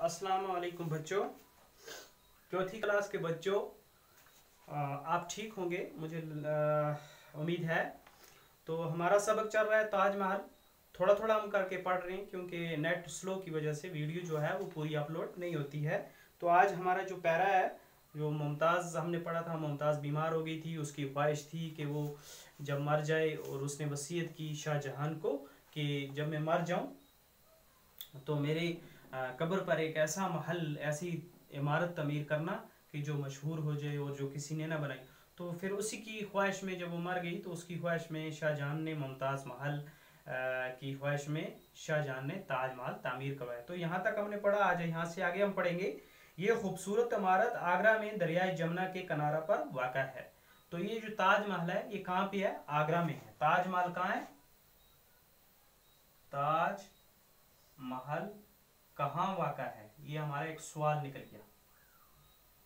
अस्सलाम वालेकुम बच्चों। चौथी क्लास के बच्चों, आप ठीक होंगे मुझे उम्मीद है। तो हमारा सबक चल रहा है ताजमहल। थोड़ा थोड़ा हम करके पढ़ रहे हैं क्योंकि नेट स्लो की वजह से वीडियो जो है वो पूरी अपलोड नहीं होती है। तो आज हमारा जो पैरा है, जो मुमताज़ हमने पढ़ा था, मुमताज़ बीमार हो गई थी, उसकी ख्वाहिश थी कि वो जब मर जाए, और उसने वसीयत की शाहजहां को कि जब मैं मर जाऊं तो मेरे कब्र पर एक ऐसा महल, ऐसी इमारत तमीर करना कि जो मशहूर हो जाए और जो किसी ने ना बनाई। तो फिर उसी की ख्वाहिश में जब वो मर गई तो उसकी ख्वाहिश में शाहजहां ने मुमताज़ महल की ख्वाहिश में शाहजहां ने ताजमहल तामीर करवाया। तो यहाँ तक हमने पढ़ा। आज यहाँ से आगे हम पढ़ेंगे। ये खूबसूरत इमारत आगरा में दरियाए जमुना के किनारा पर वाक़ा है। तो ये जो ताजमहल है ये कहाँ पे है? आगरा में है। ताजमहल कहाँ है? ताज महल कहाँ वाक़ा है? ये हमारा एक सवाल निकल गया।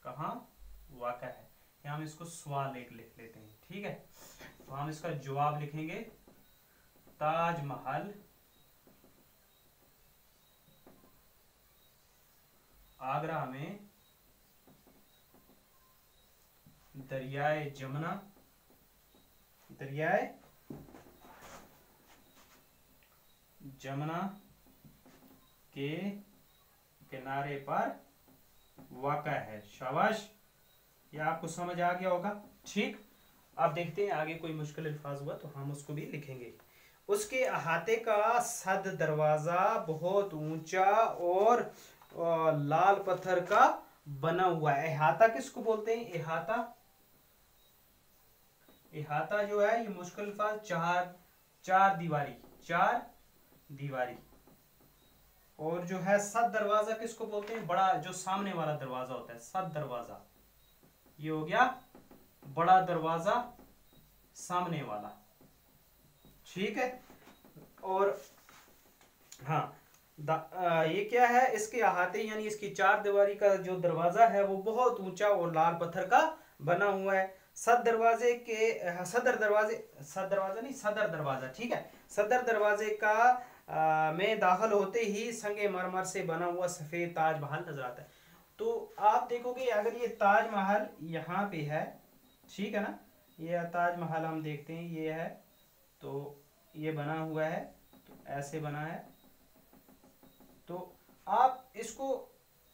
कहाँ वाक़ा है? यहाँ हम इसको सवाल एक लिख लेते हैं, ठीक है। तो हम इसका जवाब लिखेंगे ताजमहल आगरा में दरियाए जमुना के किनारे पर वाक़ा है। शाबाश, ये आपको समझ आ गया होगा, ठीक। अब देखते हैं आगे कोई मुश्किल अल्फाज हुआ तो हम उसको भी लिखेंगे। उसके अहाते का सद दरवाज़ा बहुत ऊंचा और लाल पत्थर का बना हुआ है। अहाता किसको बोलते हैं? अहाता जो है ये मुश्किल अल्फाज, चार दीवारी। और जो है सद दरवाजा किसको बोलते हैं? बड़ा, जो सामने वाला दरवाजा होता है, सद दरवाजा। ये हो गया बड़ा दरवाजा, सामने वाला, ठीक है। और हाँ, ये क्या है? इसके अहाते यानी इसकी चार दीवारी का जो दरवाजा है वो बहुत ऊंचा और लाल पत्थर का बना हुआ है। सदर दरवाजा, ठीक है। सदर दरवाजे का में दाखिल होते ही संगे मरमर से बना हुआ सफेद ताजमहल नजर आता है। तो आप देखोगे अगर ये ताजमहल यहाँ पे है, ठीक है ना, ये ताजमहल हम देखते हैं, ये है, तो ये बना हुआ है, तो ऐसे बना है। तो आप इसको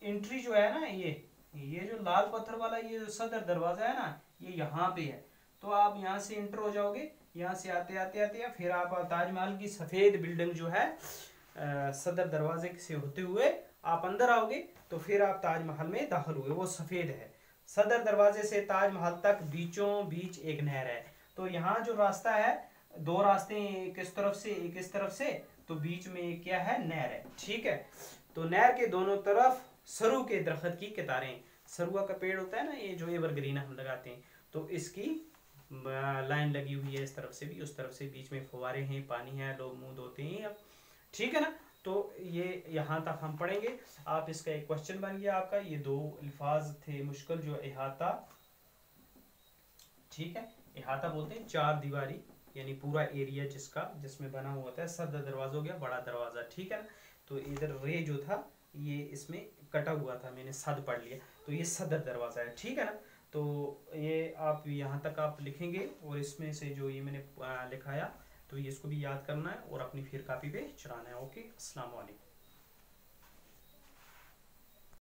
एंट्री जो है ना, ये जो लाल पत्थर वाला ये जो सदर दरवाजा है ना, ये यहाँ पे है। तो आप यहाँ से इंटर हो जाओगे, यहाँ से आते आते फिर आप ताजमहल की सफ़ेद बिल्डिंग जो है सदर दरवाजे से होते हुए आप अंदर आओगे, तो फिर आप ताजमहल में दाखिल हुए, वो सफ़ेद है। सदर दरवाजे से ताजमहल तक बीचों बीच एक नहर है। तो यहाँ जो रास्ता है, दो रास्ते, एक इस तरफ से एक इस तरफ से, तो बीच में एक क्या है? नहर है, ठीक है। तो नहर के दोनों तरफ सरू के दरख्त की कतारें, सरुआ का पेड़ होता है ना, ये जो एवरग्रीन हम लगाते हैं, तो इसकी लाइन लगी हुई है, इस तरफ से भी उस तरफ से, बीच में फुवारे हैं, पानी है, लोग मुंह धोते हैं अब, ठीक है ना। तो ये यहाँ तक हम पढ़ेंगे। आप इसका एक क्वेश्चन बन गया आपका। ये दो अल्फाज थे मुश्किल, जो अहाता, ठीक है। अहाता बोलते हैं चार दीवारी, यानी पूरा एरिया जिसमें बना हुआ होता है। सदर दरवाजा हो गया बड़ा दरवाजा, ठीक है ना। तो इधर रे जो था ये इसमें कटा हुआ था, मैंने सद पढ़ लिया, तो ये सदर दरवाजा है, ठीक है ना। तो ये आप यहाँ तक आप लिखेंगे, और इसमें से जो ये मैंने लिखाया, तो ये इसको भी याद करना है और अपनी फिर कॉपी पे चढ़ाना है। ओके, अस्सलाम वालेकुम।